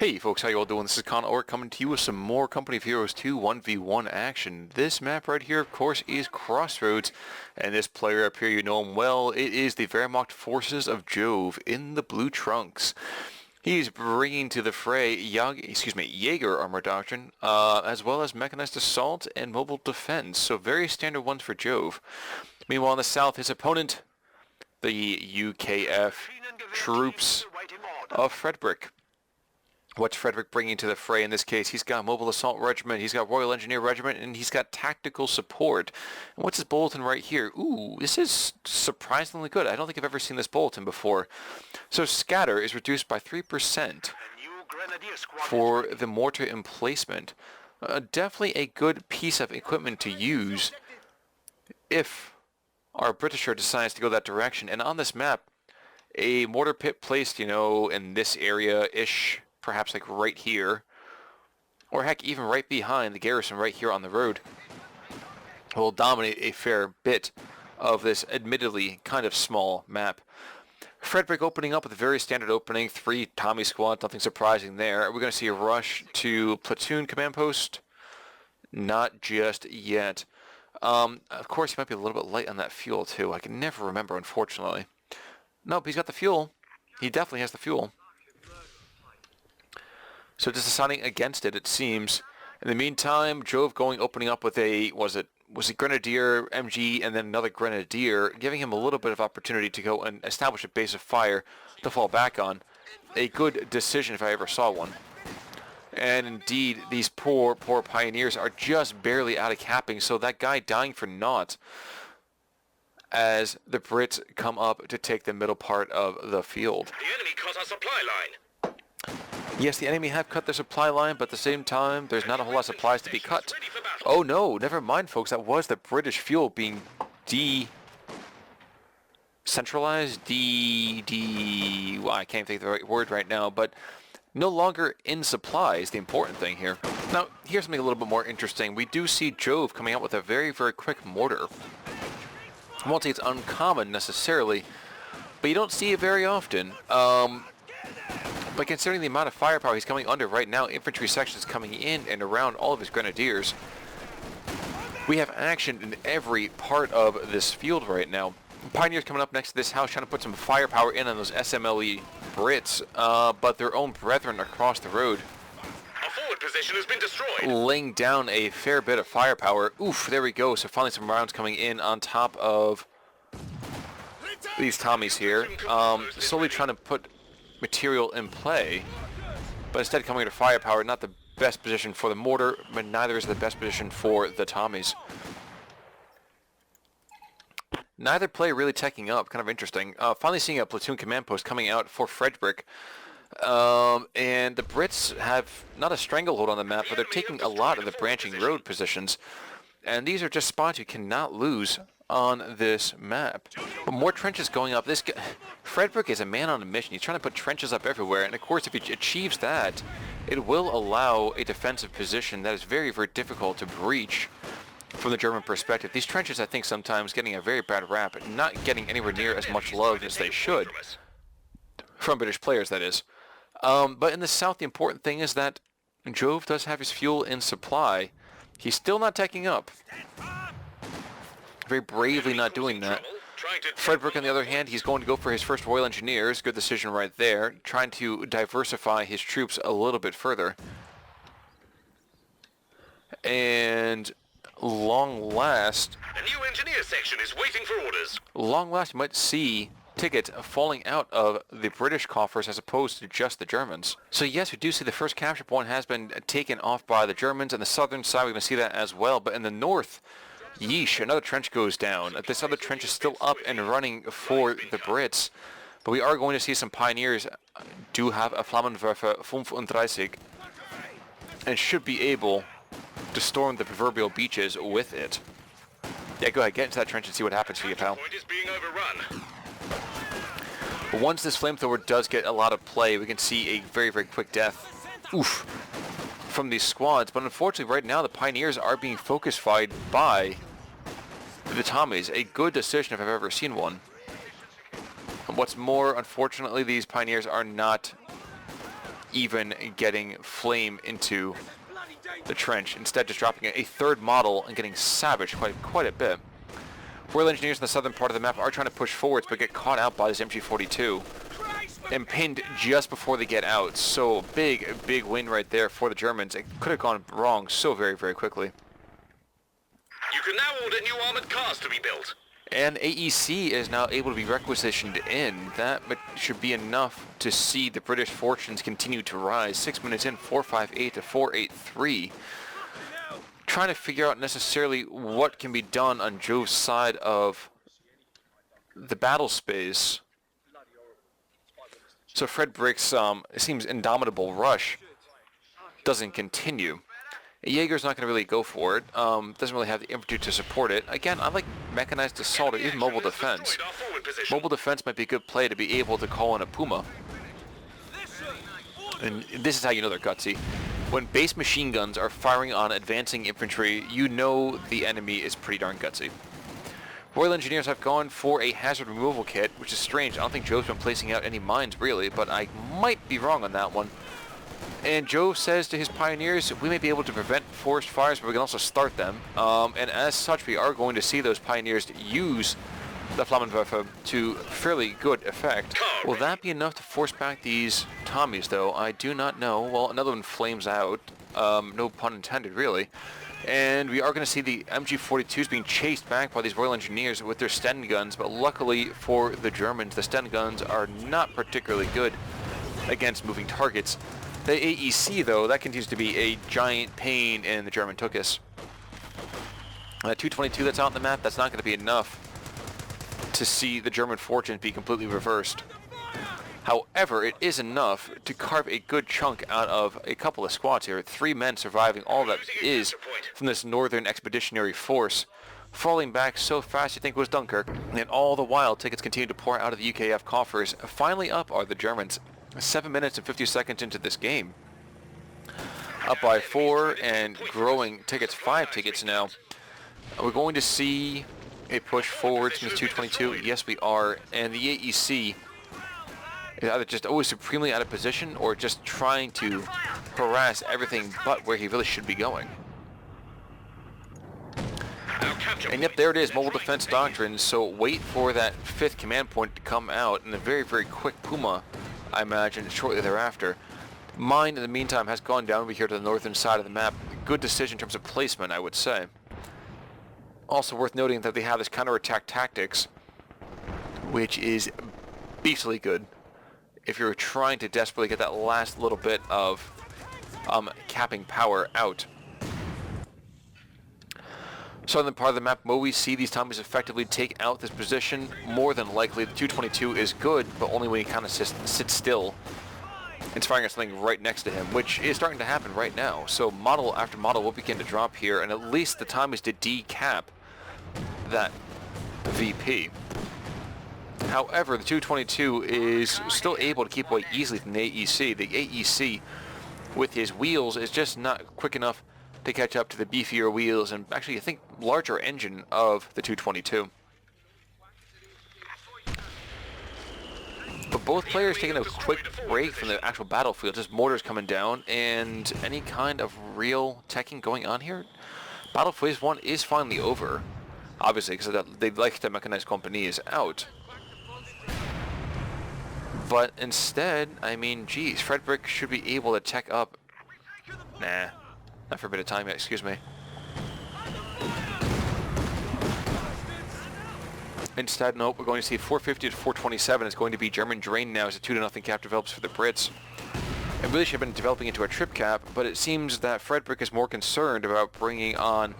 Hey folks, how you all doing? This is Connor coming to you with some more Company of Heroes 2 1v1 action. This map right here, of course, is Crossroads, and this player up here, you know him well. It is the Wehrmacht forces of Jove in the blue trunks. He's bringing to the fray Jaeger armor doctrine, as well as mechanized assault and mobile defense, so very standard ones for Jove. Meanwhile, in the south, his opponent, the UKF troops of Fredbrik. What's Fredbrik bringing to the fray in this case? He's got Mobile Assault Regiment, he's got Royal Engineer Regiment, and he's got Tactical Support. And what's his bulletin right here? Ooh, this is surprisingly good. I don't think I've ever seen this bulletin before. So Scatter is reduced by 3% for the mortar emplacement. Definitely a good piece of equipment to use if our Britisher decides to go that direction. And on this map, a mortar pit placed, you know, in this area-ish, perhaps like right here, or heck, even right behind the garrison right here on the road, will dominate a fair bit of this admittedly kind of small map. Fredbrik opening up with a very standard opening, 3 Tommy squads, nothing surprising there. We're going to see a rush to platoon command post. Not just yet. Of course, he might be a little bit light on that fuel too. I can never remember, unfortunately. Nope, he's got the fuel. He definitely has the fuel. So just deciding against it, it seems. In the meantime, Jove opening up with a, was it Grenadier, MG, and then another Grenadier, giving him a little bit of opportunity to go and establish a base of fire to fall back on. A good decision if I ever saw one. And indeed, these poor pioneers are just barely out of capping, so that guy dying for naught as the Brits come up to take the middle part of the field. The enemy cut our supply line. Yes, the enemy have cut their supply line, but at the same time, there's not a whole lot of supplies to be cut. Oh no, never mind folks, that was the British fuel being centralized, well, I can't think of the right word right now, but no longer in supply is the important thing here. Now, here's something a little bit more interesting. We do see Jove coming out with a very, very quick mortar. I won't say it's uncommon necessarily, but you don't see it very often. But considering the amount of firepower he's coming under right now, infantry sections coming in and around all of his grenadiers, we have action in every part of this field right now. Pioneers coming up next to this house trying to put some firepower in on those SMLE Brits, but their own brethren across the road, Our forward position has been destroyed. laying down a fair bit of firepower. Oof, there we go. So finally some rounds coming in on top of these Tommies here. Slowly trying to put material in play, but instead coming to firepower. Not the best position for the mortar, but neither is the best position for the Tommies. Neither play really taking up, kind of interesting. Finally seeing a platoon command post coming out for Fredbrik. And the Brits have not a stranglehold on the map, but they're taking a lot of the branching road positions. And these are just spots you cannot lose on this map. But more trenches going up. This guy, Fredbrik is a man on a mission. He's trying to put trenches up everywhere. And of course, if he achieves that, it will allow a defensive position that is very, very difficult to breach from the German perspective. These trenches, I think, sometimes getting a very bad rap, not getting anywhere near as much love as they should. From British players, that is. But in the south, the important thing is that Jove does have his fuel in supply. He's still not taking up. Very bravely not doing that. Fredbrik, on the other hand, he's going to go for his first Royal Engineers. Good decision right there. Trying to diversify his troops a little bit further. And long last, A new engineer section is waiting for orders. long last, you might see tickets falling out of the British coffers as opposed to just the Germans. So yes, we do see the first capture point has been taken off by the Germans. On the southern side, we're going to see that as well. But in the north, yeesh, another trench goes down. This other trench is still up and running for the Brits. But we are going to see some pioneers do have a Flammenwerfer 35 and should be able to storm the proverbial beaches with it. Yeah, go ahead, get into that trench and see what happens for you, pal. Point is being overrun. But once this flamethrower does get a lot of play, we can see a very, very quick death. Oof. From these squads. But unfortunately, right now, the Pioneers are being focus fired by the Tommies. A good decision if I've ever seen one. And what's more, unfortunately, these Pioneers are not even getting flame into the trench. Instead, just dropping a third model and getting savaged quite a bit. Royal Engineers in the southern part of the map are trying to push forwards, but get caught out by this MG42 and pinned just before they get out. So big win right there for the Germans. It could have gone wrong so very quickly. You can now order new armored cars to be built. And AEC is now able to be requisitioned in. That should be enough to see the British fortunes continue to rise. 6 minutes in, 458 to 483. Trying to figure out necessarily what can be done on Jove's side of the battle space. So Fredbrik's seems indomitable rush doesn't continue. Jaeger's not going to really go for it. Doesn't really have the infantry to support it. Again, I like mechanized assault or even mobile defense. Mobile defense might be a good play to be able to call in a Puma. And this is how you know they're gutsy. When base machine guns are firing on advancing infantry, you know the enemy is pretty darn gutsy. Royal Engineers have gone for a hazard removal kit, which is strange. I don't think Jove's been placing out any mines really, but I might be wrong on that one. And Jove says to his pioneers, we may be able to prevent forest fires, but we can also start them. And as such, we are going to see those pioneers use the Flammenwerfer to fairly good effect. Will that be enough to force back these Tommies, though? I do not know. Well, another one flames out. No pun intended, really. And we are going to see the MG42s being chased back by these Royal Engineers with their Sten guns, but luckily for the Germans, the Sten guns are not particularly good against moving targets. The AEC, though, that continues to be a giant pain in the German Tukis. 222 that's out on the map, that's not going to be enough to see the German fortunes be completely reversed. However, it is enough to carve a good chunk out of a couple of squads here. 3 men surviving all that is from this northern expeditionary force, falling back so fast you think it was Dunkirk. And all the while, tickets continue to pour out of the UKF coffers. Finally up are the Germans. 7 minutes and 50 seconds into this game. Up by 4 and growing tickets, 5 tickets now. We're going to see a push forward from the 222. Yes, we are. And the AEC is either just always supremely out of position or just trying to harass everything but where he really should be going. And yep, there it is, mobile defense doctrine. So wait for that 5th command point to come out and a very quick Puma, I imagine, shortly thereaafter. Mine, in the meantime, has gone down over here to the northern side of the map. Good decision in terms of placement, I would say. Also worth noting that they have this counterattack tactics, which is beastly good if you're trying to desperately get that last little bit of capping power out. Southern part of the map, will we see these Tommies effectively take out this position? More than likely, the 222 is good, but only when he kind of sits still and firing at something right next to him, which is starting to happen right now. So model after model will begin to drop here, and at least the Tommies to decap that VP. However, the 222 is still able to keep away easily from the AEC. The AEC, with his wheels, is just not quick enough to catch up to the beefier wheels and actually, I think, larger engine of the 222. But both players taking a quick break from the actual battlefield, just mortars coming down, and any kind of real teching going on here. Battle Phase 1 is finally over, obviously, because they like the mechanized company is out. But instead, I mean, geez, Fredbrik should be able to tech up. Nah, not for a bit of time yet, excuse me. Instead, nope, we're going to see 450 to 427. It's going to be German drain now as a 2-0 cap develops for the Brits. It really should have been developing into a trip cap, but it seems that Fredbrik is more concerned about bringing on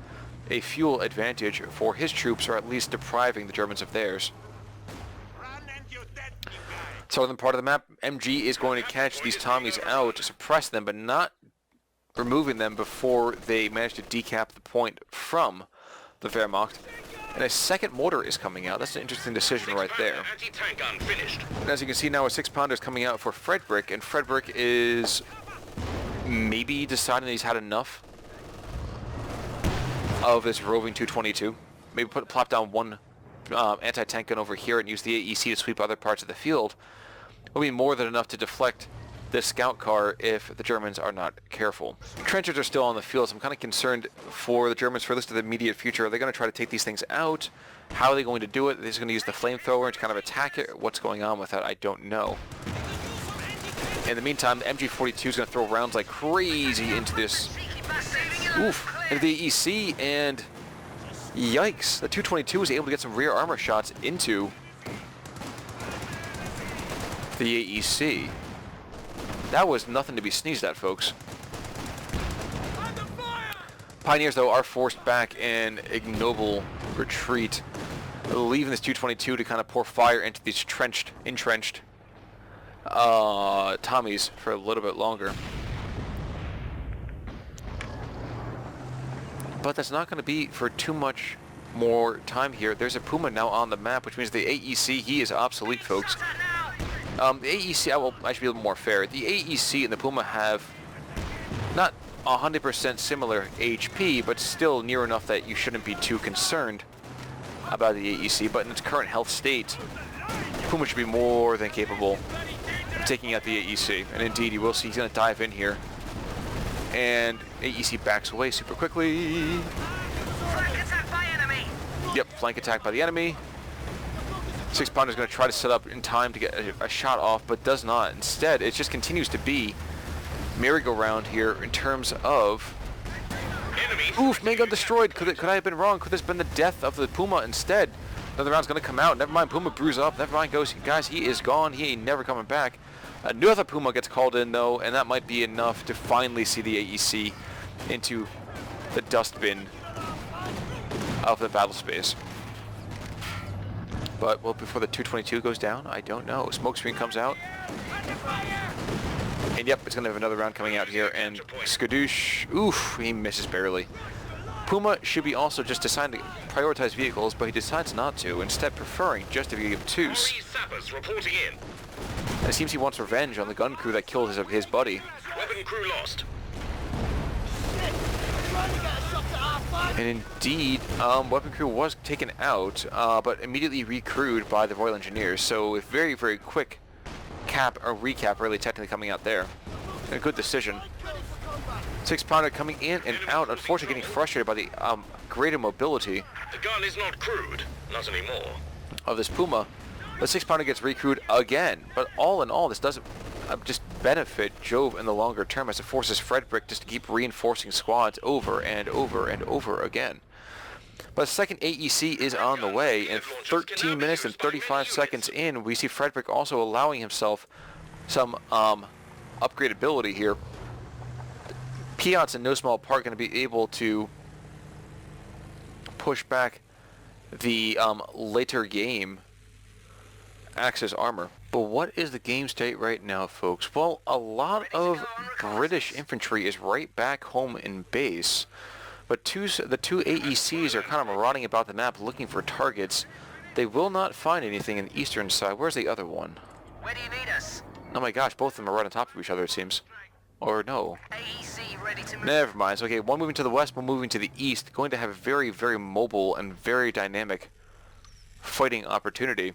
a fuel advantage for his troops, or at least depriving the Germans of theirs. Southern part of the map, MG is going to catch these Tommies out, suppress them, but not removing them before they manage to decap the point from the Wehrmacht. And a second mortar is coming out. That's an interesting decision right there. And as you can see now, a 6-pounder is coming out for Fredbrik, and Fredbrik is maybe deciding that he's had enough of this roving 222. Maybe plop down one anti-tank gun over here and use the AEC to sweep other parts of the field. Will be more than enough to deflect this scout car if the Germans are not careful. Trenches are still on the field, so I'm kind of concerned for the Germans for at least the immediate future. Are they going to try to take these things out? How are they going to do it? Are they just going to use the flamethrower to kind of attack it? What's going on with that? I don't know. In the meantime, the MG42 is going to throw rounds like crazy into this. Oof. Into the AEC, and yikes. The 222 was able to get some rear armor shots into the AEC. That was nothing to be sneezed at, folks. Pioneers, though, are forced back in ignoble retreat, leaving this 222 to kind of pour fire into these entrenched Tommies for a little bit longer. But that's not going to be for too much more time here. There's a Puma now on the map, which means the AEC, he is obsolete, folks. The AEC, I should be a little more fair. The AEC and the Puma have not 100% similar HP, but still near enough that you shouldn't be too concerned about the AEC. But in its current health state, Puma should be more than capable of taking out the AEC. And indeed, you will see he's going to dive in here. And AEC backs away super quickly. Flank attack by enemy. Yep, flank attack by the enemy. 6-pounder is going to try to set up in time to get a shot off, but does not. Instead, it just continues to be merry-go-round here in terms of... Oof, main gun destroyed. Could I have been wrong? Could this have been the death of the Puma instead? Another round's going to come out. Never mind, Puma brews up. Never mind, guys, he is gone. He ain't never coming back. Another Puma gets called in, though, and that might be enough to finally see the AEC into the dustbin of the battle space. But, well, before the 222 goes down, I don't know. Smoke screen comes out. And yep, it's going to have another round coming out here. And Skadoosh, oof, he misses barely. Puma should be also just deciding to prioritize vehicles, but he decides not to, instead preferring just to be obtuse. And it seems he wants revenge on the gun crew that killed his buddy. Weapon crew lost. And indeed, weapon crew was taken out, but immediately recrewed by the Royal Engineers. So a very, very quick recap really technically coming out there. A good decision. 6-pounder coming in and out, unfortunately getting frustrated by the greater mobility. The gun is not crewed, not anymore. Of this Puma. The 6-pounder gets recrewed again, but all in all, this doesn't just benefit Jove in the longer term as it forces Fredbrik just to keep reinforcing squads over and over and over again. But the second AEC is on the way, and 13 minutes and 35 seconds in, we see Fredbrik also allowing himself some upgradability here. Piats in no small part going to be able to push back the later game Axis armor. But what is the game state right now, folks? Well, a lot of British infantry is right back home in base, but the two AECs are kind of marauding about the map looking for targets. They will not find anything in the eastern side. Where's the other one? Where do you need us? Oh my gosh, both of them are right on top of each other, it seems. Or no. AEC ready to move. Never mind. So, okay, one moving to the west, one moving to the east. Going to have a very, very mobile and very dynamic fighting opportunity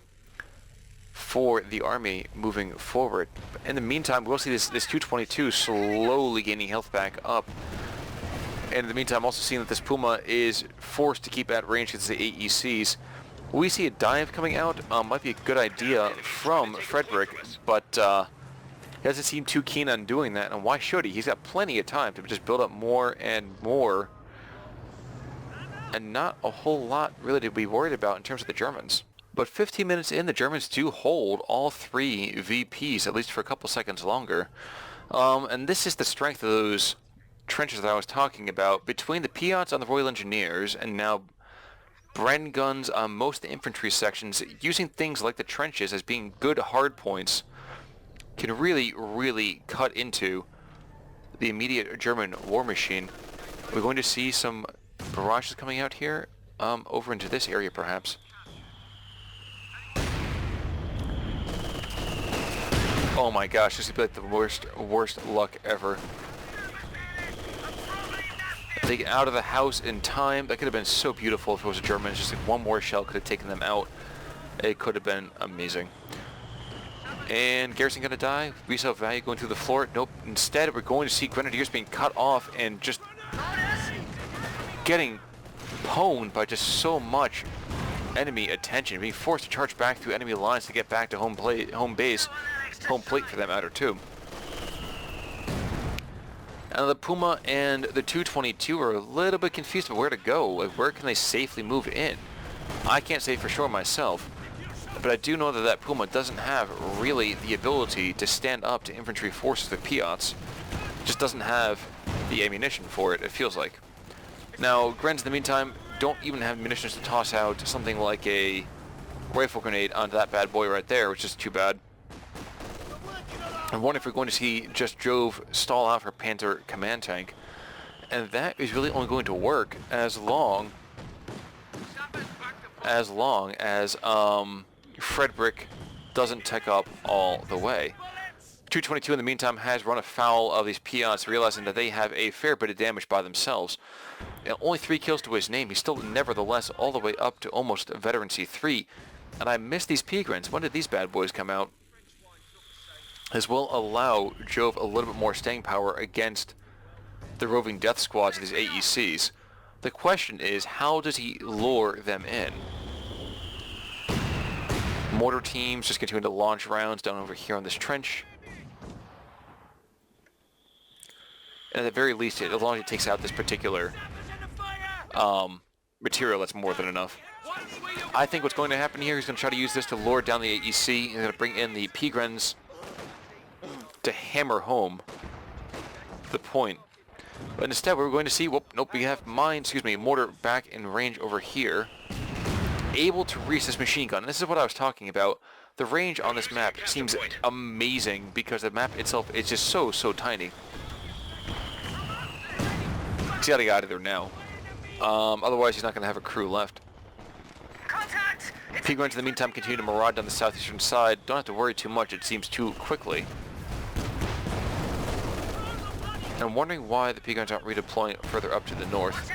for the army moving forward. In the meantime, we'll see this 222 slowly gaining health back up. And in the meantime, also seeing that this Puma is forced to keep at range against the AECs. We see a dive coming out. Might be a good idea from Fredbrik, but he doesn't seem too keen on doing that. And why should he? He's got plenty of time to just build up more and more. And not a whole lot really to be worried about in terms of the Germans. But 15 minutes in, the Germans do hold all three VPs, at least for a couple seconds longer. And this is the strength of those trenches that I was talking about. Between the Piats on the Royal Engineers and now Bren guns on most of the infantry sections, using things like the trenches as being good hard points, can really, really cut into the immediate German war machine. We're going to see some barrages coming out here, over into this area perhaps. Oh my gosh, this would be like the worst luck ever. They get out of the house in time. That could have been so beautiful if it was a German. Just like one more shell could have taken them out. It could have been amazing. And Garrison gonna die. Resale value going through the floor. Nope. Instead, we're going to see Grenadiers being cut off and just getting pwned by just so much enemy attention, being forced to charge back through enemy lines to get back to home base, home plate for that matter too. And the Puma and the 222 are a little bit confused about where to go. Like, where can they safely move in? I can't say for sure myself, but I do know that that Puma doesn't have really the ability to stand up to infantry forces with Piats. Just doesn't have the ammunition for it, it feels like. Now, Grens, in the meantime, don't even have munitions to toss out something like a rifle grenade onto that bad boy right there, which is too bad. I'm wondering if we're going to see just Jove stall out her Panther command tank. And that is really only going to work as long as Fredbrik doesn't tech up all the way. 222 in the meantime has run afoul of these Piats, realizing that they have a fair bit of damage by themselves. And only 3 kills to his name. He's still nevertheless all the way up to almost veteran C3. And I miss these P-Grins. When did these bad boys come out? This will allow Jove a little bit more staying power against the roving death squads of these AECs. The question is, how does he lure them in? Mortar teams just continue to launch rounds down over here on this trench. And at the very least, as long as it takes out this particular material, that's more than enough. I think what's going to happen here, he's going to try to use this to lure down the AEC, and going to bring in the P-Grens to hammer home the point. But instead, we're going to see, whoop, nope, we have mortar back in range over here, able to reach this machine gun. And this is what I was talking about. The range on this map seems amazing because the map itself is just so tiny. He's got to get out of there now. Otherwise, he's not going to have a crew left. P-Grins in the meantime continue to maraud down the southeastern side. Don't have to worry too much, it seems too quickly. I'm wondering why the P-Grins aren't redeploying further up to the north.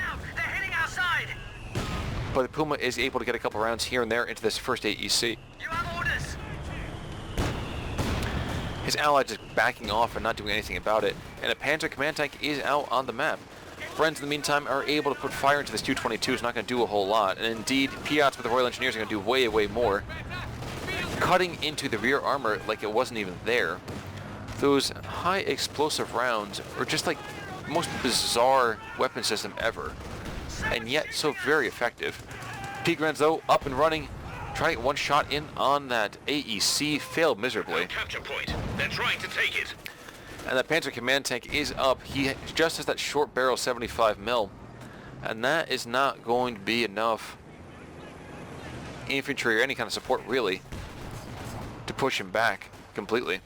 But the Puma is able to get a couple rounds here and there into this first AEC. His ally just backing off and not doing anything about it. And a Panther command tank is out on the map. Friends, in the meantime, are able to put fire into this 222. It's not going to do a whole lot. And indeed, Piats with the Royal Engineers are going to do way more. Cutting into the rear armor like it wasn't even there. Those high explosive rounds are just like the most bizarre weapon system ever. And yet so very effective. P-Grens, though, up and running. Trying to get one shot in on that AEC. Failed miserably. Capture point. They're trying to take it. And that Panther command tank is up. He just has that short barrel 75 mil. And that is not going to be enough infantry or any kind of support, really, to push him back completely.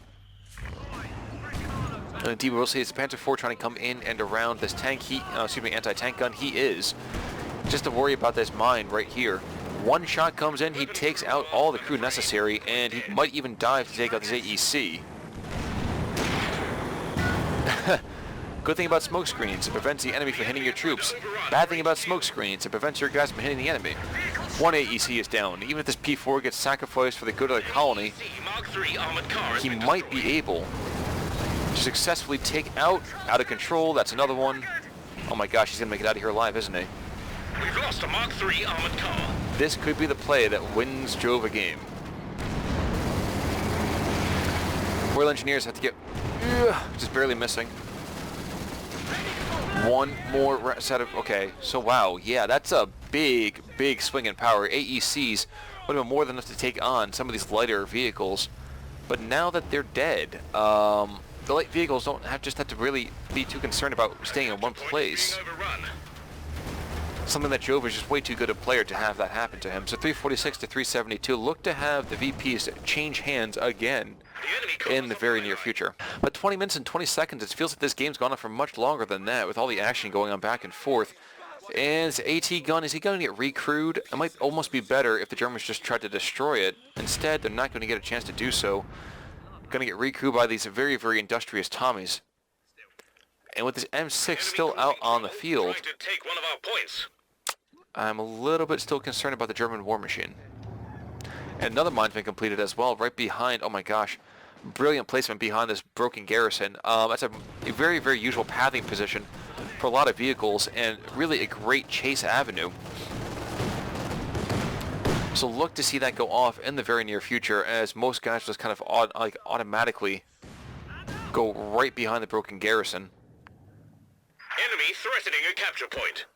And indeed, we'll see it's the Panther 4 trying to come in and around this tank. Anti-tank gun. He is. Just to worry about this mine right here. One shot comes in, he takes out all the crew necessary, and he might even dive to take out this AEC. Good thing about smoke screens, it prevents the enemy from hitting your troops. Bad thing about smoke screens, it prevents your guys from hitting the enemy. One AEC is down. Even if this P4 gets sacrificed for the good of the colony, he might be able to successfully take out of control. That's another one. Oh my gosh, he's going to make it out of here alive, isn't he? We've lost a Mark III armored car. This could be the play that wins Jove a game. Royal Engineers have to get just barely missing. One more set of... Okay, so wow, yeah, that's a big swing in power. AECs would have been more than enough to take on some of these lighter vehicles. But now that they're dead, the light vehicles don't just have to really be too concerned about staying in one place. Something that Jove is just way too good a player to have that happen to him. So 346 to 372 look to have the VPs change hands again in the very near future. But 20 minutes and 20 seconds, it feels like this game's gone on for much longer than that, with all the action going on back and forth. And his AT gun, is he going to get recrewed? It might almost be better if the Germans just tried to destroy it. Instead, they're not going to get a chance to do so. Going to get recrewed by these very industrious Tommies. And with this M6 still out on the field, I'm a little bit still concerned about the German war machine. And another mine's been completed as well, right behind, oh my gosh, Brilliant placement behind this broken garrison. That's a very, very usual pathing position for a lot of vehicles, and really a great chase avenue. So look to see that go off in the very near future, as most guys just kind of automatically go right behind the broken garrison. Enemy threatening a capture point.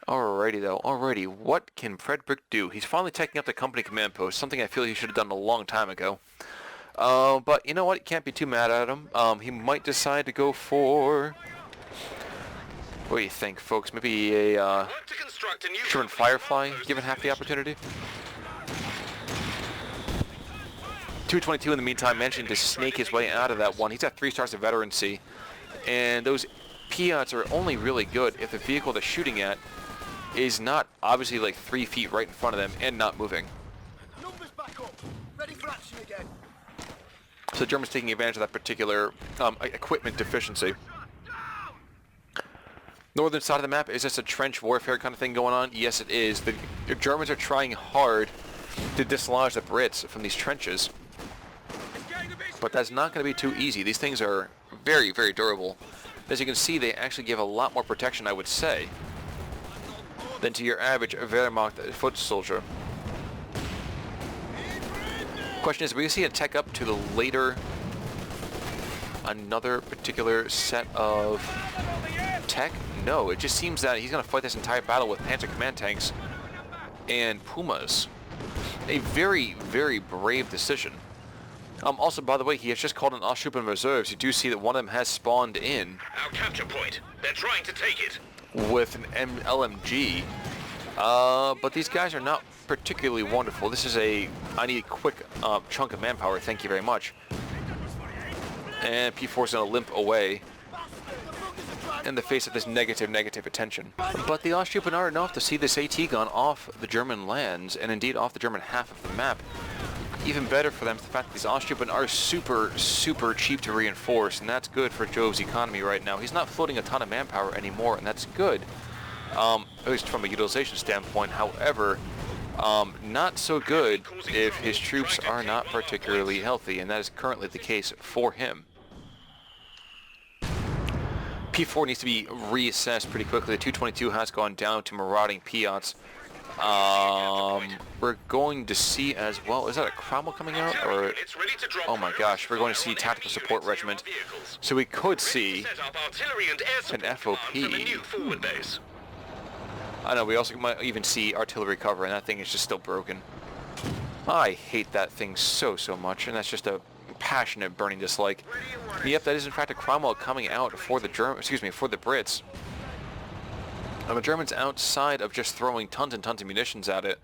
Alrighty though, alrighty. What can Fredbrik do? He's finally taking up the company command post, something I feel he should have done a long time ago. But you know what? You can't be too mad at him. He might decide to go for... What do you think, folks? Maybe a German Firefly, given half the opportunity? 222 in the meantime, managing to snake his way out of that one. He's got 3 stars of veterancy, and those Piats are only really good if the vehicle they're shooting at is not obviously like 3 feet right in front of them and not moving. Numbers back up. Ready for action again. So the Germans taking advantage of that particular equipment deficiency. Northern side of the map, is this a trench warfare kind of thing going on? Yes, it is. The Germans are trying hard to dislodge the Brits from these trenches. But that's not going to be too easy. These things are very, very durable. As you can see, they actually give a lot more protection, I would say, than to your average Wehrmacht foot soldier. Question is, are we going to see a tech up to the later, another particular set of tech? No, it just seems that he's going to fight this entire battle with Panzer command tanks and Pumas. A very, very brave decision. Also, by the way, he has just called an Ausschüben reserves. You do see that one of them has spawned in. Our capture point. They're trying to take it. With an LMG. But these guys are not particularly wonderful. This is a, I need a quick chunk of manpower, thank you very much. And P4 is going to limp away in the face of this negative attention. But the Ausschüben are enough to see this AT gun off the German lands, and indeed off the German half of the map. Even better for them is the fact that these Ausschüben are super cheap to reinforce, and that's good for Jove's economy right now. He's not floating a ton of manpower anymore, and that's good, at least from a utilization standpoint. However, not so good if his troops are not particularly healthy, and that is currently the case for him. P4 needs to be reassessed pretty quickly. The 222 has gone down to marauding Piats. We're going to see as well, is that a Cromwell coming out, or, oh my gosh, we're going to see Tactical Support Regiment, so we could see an FOP. I know, we also might even see artillery cover, and that thing is just still broken. I hate that thing so much, and that's just a passionate burning dislike. Yep, that is in fact a Cromwell coming out for the for the Brits. The Germans, outside of just throwing tons and tons of munitions at it,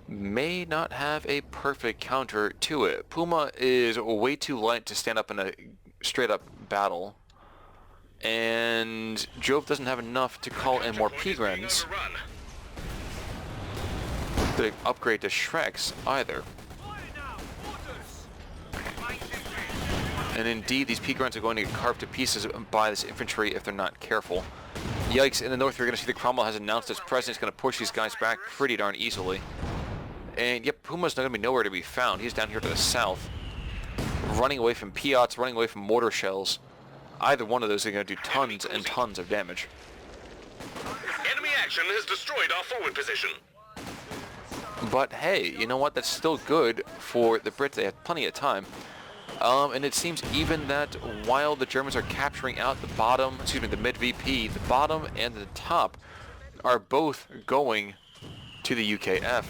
may not have a perfect counter to it. Puma is way too light to stand up in a straight-up battle, and Jove doesn't have enough to call in more Pigrens to upgrade to Shreks either. And indeed, these Pigrens are going to get carved to pieces by this infantry if they're not careful. Yikes, in the north, you're going to see the Cromwell has announced its presence. It's going to push these guys back pretty darn easily. And yep, Puma's not going to be nowhere to be found. He's down here to the south, running away from Piats, running away from mortar shells. Either one of those are going to do tons and tons of damage. Enemy action has destroyed our forward position. But hey, you know what? That's still good for the Brits. They have plenty of time. And it seems even that while the Germans are capturing out the bottom, the mid-VP, the bottom and the top are both going to the UKF.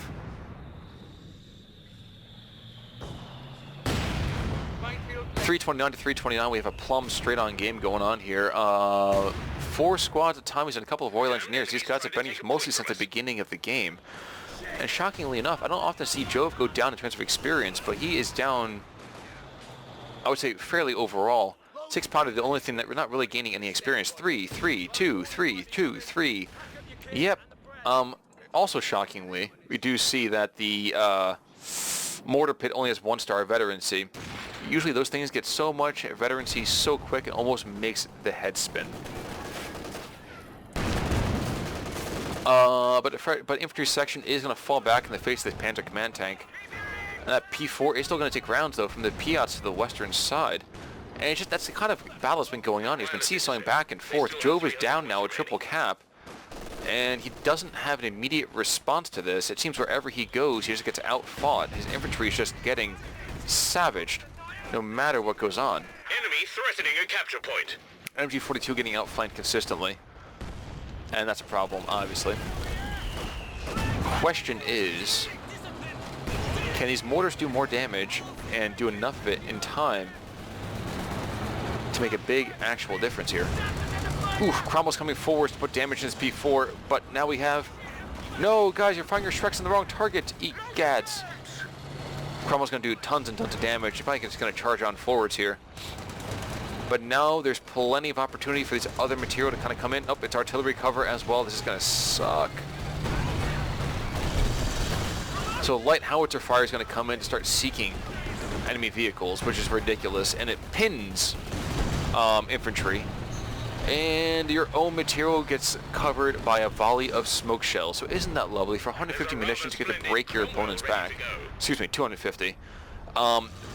.329 to 329, we have a plumb straight-on game going on here. 4 squads of Tommies and a couple of Royal Engineers. These guys have been here mostly since the beginning of the game. And shockingly enough, I don't often see Jove go down in terms of experience, but he is down, I would say, fairly overall. 6 pounder, the only thing that we're not really gaining any experience. 3, 3, 2, 3, 2, 3. Yep. Also shockingly, we do see that the mortar pit only has 1 star veterancy. Usually those things get so much veterancy so quick it almost makes the head spin. But infantry section is going to fall back in the face of the Panzer command tank. And that P4 is still going to take rounds, though, from the Piats to the western side. And it's just, that's the kind of battle that's been going on. He's been seesawing back and forth. Jove is down now, a triple cap. And he doesn't have an immediate response to this. It seems wherever he goes, he just gets outfought. His infantry is just getting savaged, no matter what goes on. Enemy threatening a capture point. MG42 getting outflanked consistently. And that's a problem, obviously. Question is, can these mortars do more damage and do enough of it in time to make a big actual difference here? Ooh, Cromwell's coming forward to put damage in his P4, but now we have... No, guys, you're firing your Shreks on the wrong target. Eat gads. Cromwell's going to do tons and tons of damage. He's probably just going to charge on forwards here. But now there's plenty of opportunity for this other material to kind of come in. Oh, it's artillery cover as well. This is going to suck. So light howitzer fire is going to come in to start seeking enemy vehicles, which is ridiculous. And it pins infantry. And your own material gets covered by a volley of smoke shells. So isn't that lovely? For 150 munitions, you get to break your opponent's back. Excuse me, 250.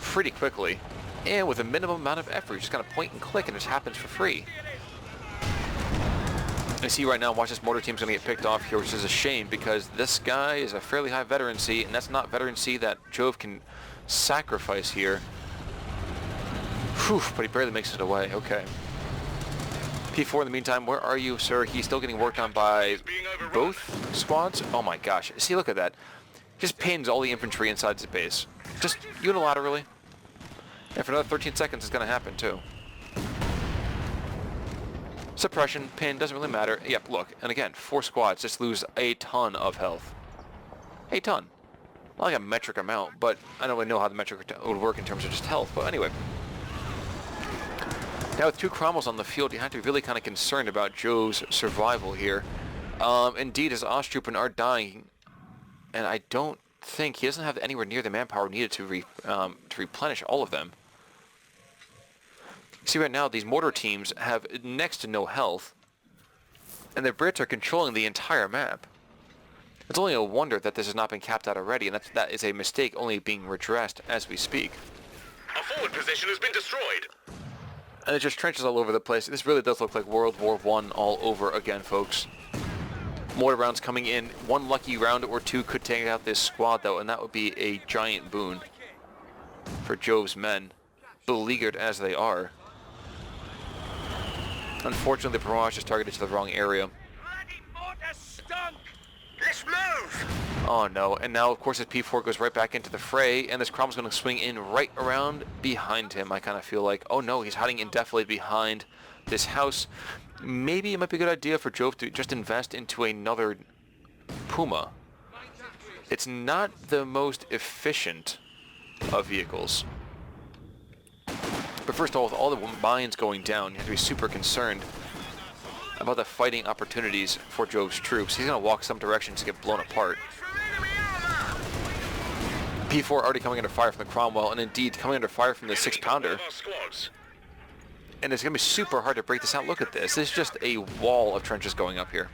Pretty quickly. And with a minimum amount of effort. You just kind of point and click and it just happens for free. I see right now, watch this mortar team's going to get picked off here, which is a shame because this guy is a fairly high veterancy, and that's not veterancy that Jove can sacrifice here. Whew, but he barely makes it away. Okay. P4 in the meantime, where are you, sir? He's still getting worked on by both squads? Oh my gosh. See, look at that. Just pins all the infantry inside his base. Just unilaterally. And for another 13 seconds, it's going to happen, too. Suppression, pin, doesn't really matter. Yep, look. And again, 4 squads just lose a ton of health. A ton. Not like a metric amount, but I don't really know how the metric would work in terms of just health. But anyway. Now with 2 Cromwells on the field, you have to be really kind of concerned about Jove's survival here. Indeed, his Osttroopen are dying, and I don't think he doesn't have anywhere near the manpower needed to replenish all of them. See right now, these mortar teams have next to no health, and the Brits are controlling the entire map. It's only a wonder that this has not been capped out already, and that is a mistake only being redressed as we speak. Our forward position has been destroyed. And it's just trenches all over the place. This really does look like World War I all over again, folks. Mortar rounds coming in. One lucky round or 2 could take out this squad, though, and that would be a giant boon for Jove's men, beleaguered as they are. Unfortunately, the barrage is targeted to the wrong area. Let's move! Oh no, and now of course his P4 goes right back into the fray, and this Cromwell's going to swing in right around behind him. I kind of feel like, oh no, he's hiding indefinitely behind this house. Maybe it might be a good idea for Jove to just invest into another Puma. It's not the most efficient of vehicles. But first of all, with all the mines going down, you have to be super concerned about the fighting opportunities for Jove's troops. He's going to walk some directions to get blown apart. P4 already coming under fire from the Cromwell, and indeed coming under fire from the 6-pounder. And it's going to be super hard to break this out. Look at this. This is just a wall of trenches going up here.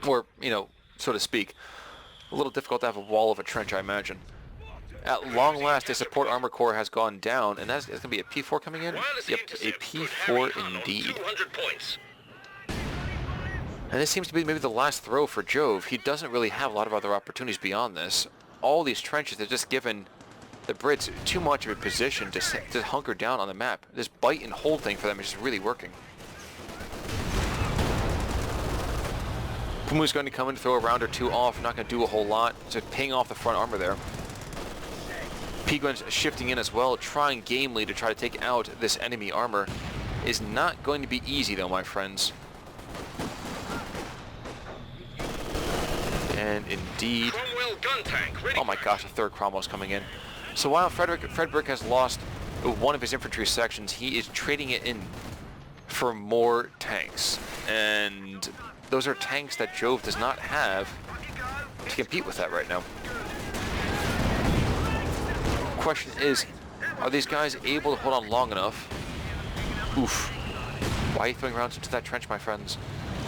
Or, you know, so to speak. A little difficult to have a wall of a trench, I imagine. At long last, a support armor corps has gone down, and that's going to be a P4 coming in? Yep, a P4 indeed. And this seems to be maybe the last throw for Jove. He doesn't really have a lot of other opportunities beyond this. All these trenches have just given the Brits too much of a position to hunker down on the map. This bite and hold thing for them is just really working. Puma's going to come in, throw a round or 2 off, not going to do a whole lot. Just ping off the front armor there. Peguin's shifting in as well, trying gamely to try to take out this enemy armor. Is not going to be easy though, my friends. And indeed... Oh my gosh, a 3rd Cromwell's coming in. So while Fredbrik has lost one of his infantry sections, he is trading it in for more tanks. And those are tanks that Jove does not have to compete with that right now. Question is, are these guys able to hold on long enough? Oof. Why are you throwing rounds into that trench, my friends?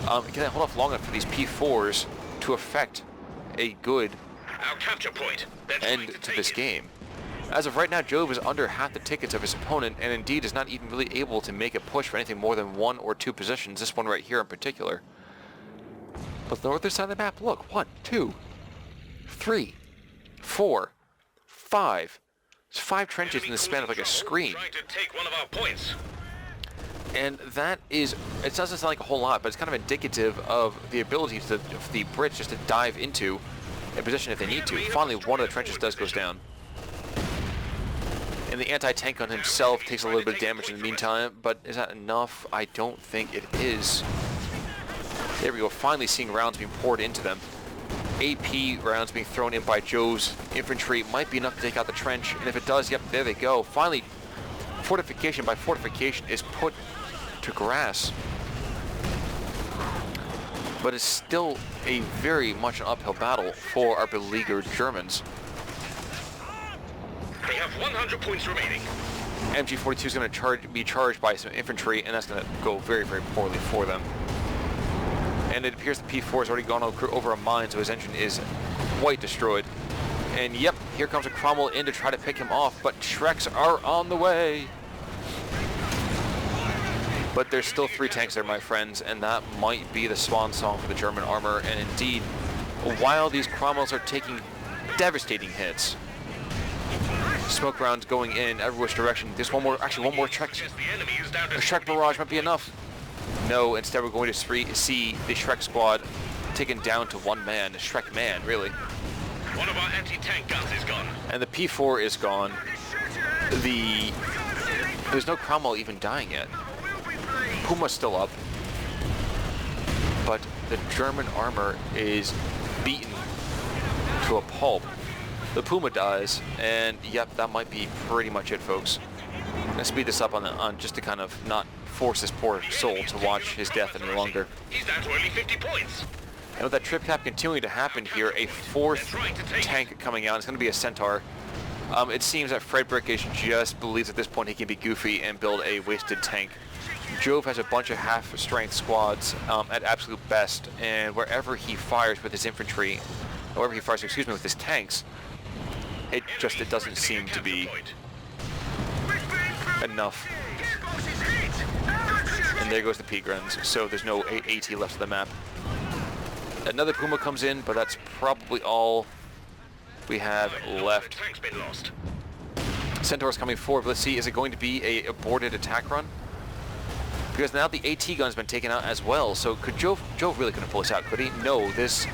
Can they hold off long enough for these P4s to affect a good Our capture point. They're trying end to take this it. game. As of right now, Jove is under half the tickets of his opponent, and indeed is not even really able to make a push for anything more than 1 or 2 positions, this one right here in particular. But the northern side of the map, look, 1, 2, 3, 4, 5. There's 5 trenches in the span of like a screen. Trying to take one of our points. And that is, it doesn't sound like a whole lot, but it's kind of indicative of the ability of the Brits just to dive into a position if they need to. Finally, one of the trenches goes down. And the anti-tank gun himself takes a little bit of damage in the meantime, but is that enough? I don't think it is. There we go, finally seeing rounds being poured into them. AP rounds being thrown in by Jove's infantry might be enough to take out the trench, and if it does, yep, there they go. Finally, fortification by fortification is put to grass. But it's still a very much an uphill battle for our beleaguered Germans. They have 100 points remaining. MG42 is going to be charged by some infantry, and that's going to go very, very poorly for them. And it appears the P4 has already gone over a mine, so his engine is quite destroyed. And yep, here comes a Cromwell in to try to pick him off, but Shreks are on the way. But there's still 3 tanks there, my friends, and that might be the swan song for the German armor. And indeed, while these Cromwells are taking devastating hits, smoke rounds going in every which direction. There's one more Shrek. A Shrek barrage might be enough. No, instead we're going to see the Shrek squad taken down to 1 man, a Shrek man, really. One of our anti-tank guns is gone. And the P4 is gone. There's no Cromwell even dying yet. Puma's still up. But the German armor is beaten to a pulp. The Puma dies, and yep, that might be pretty much it, folks. Let's speed this up on just to kind of not force this poor soul to watch his death any longer. He's down to only 50 points. And with that trip cap continuing to happen here, a 4th tank coming out. It's going to be a Centaur. It seems that Fredbrik just believes at this point he can be goofy and build a wasted tank. Jove has a bunch of half-strength squads at absolute best, and wherever he fires with his infantry, wherever he fires, excuse me, with his tanks, it doesn't seem to be enough. And there goes the P-Grens, so there's no AT left of the map. Another Puma comes in, but that's probably all we have left. Tank's been lost. Centaur's coming forward. Let's see, is it going to be a aborted attack run? Because now the AT gun's been taken out as well, so could Jove really couldn't pull this out, could he? No, this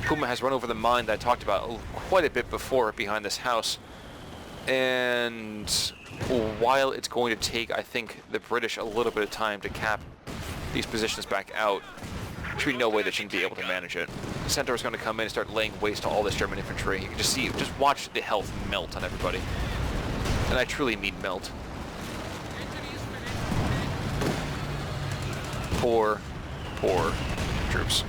Puma has run over the mine that I talked about quite a bit before behind this house. And while it's going to take, I think, the British a little bit of time to cap these positions back out, there's really no way they shouldn't be able to manage it. The Centaur's going to come in and start laying waste to all this German infantry. You can just watch the health melt on everybody. And I truly mean melt. Poor troops.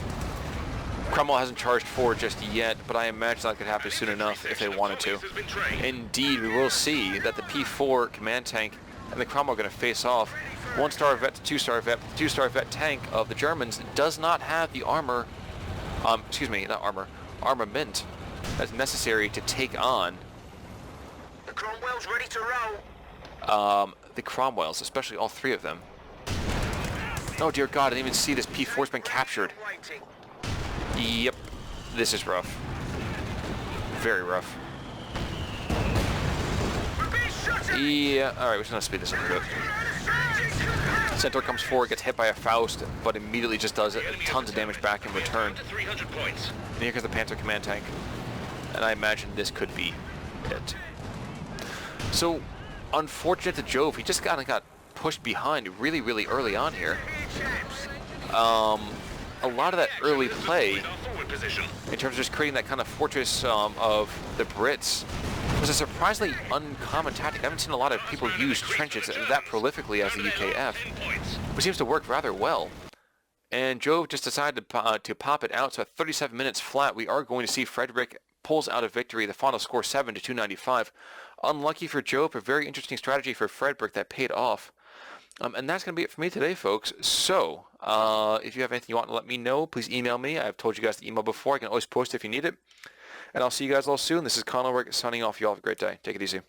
Cromwell hasn't charged forward just yet, but I imagine that could happen soon enough if they wanted to. Indeed, we will see that the P4 command tank and the Cromwell are going to face off. 1-star vet to 2-star vet. The 2-star vet tank of the Germans does not have the armor, armament that's necessary to take on The Cromwell's ready to roll. the Cromwells, especially all 3 of them. Oh dear God, I didn't even see this P4's been captured. Waiting. Yep, this is rough. Very rough. We're being shot at. Yeah, alright, we're just gonna speed this up a bit. Centaur comes forward, gets hit by a Faust, but immediately just does tons of damage back in return. Down to 300 points. And here comes the Panther command tank. And I imagine this could be it. So, unfortunate to Jove, he just kind of got pushed behind really, really early on here. A lot of that early play, Our forward position. in terms of just creating that kind of fortress of the Brits, was a surprisingly uncommon tactic. I haven't seen a lot of people use trenches that prolifically as the UKF, 10 points. which seems to work rather well. And Jove just decided to pop it out, so at 37 minutes flat, we are going to see Fredbrik pulls out a victory, the final score 7-295. Unlucky for Jove, a very interesting strategy for Fredbrik that paid off. And that's going to be it for me today, folks. So, if you have anything you want to let me know, please email me. I've told you guys the email before. I can always post it if you need it. and I'll see you guys all soon. This is Fredbrik signing off. You all have a great day. Take it easy.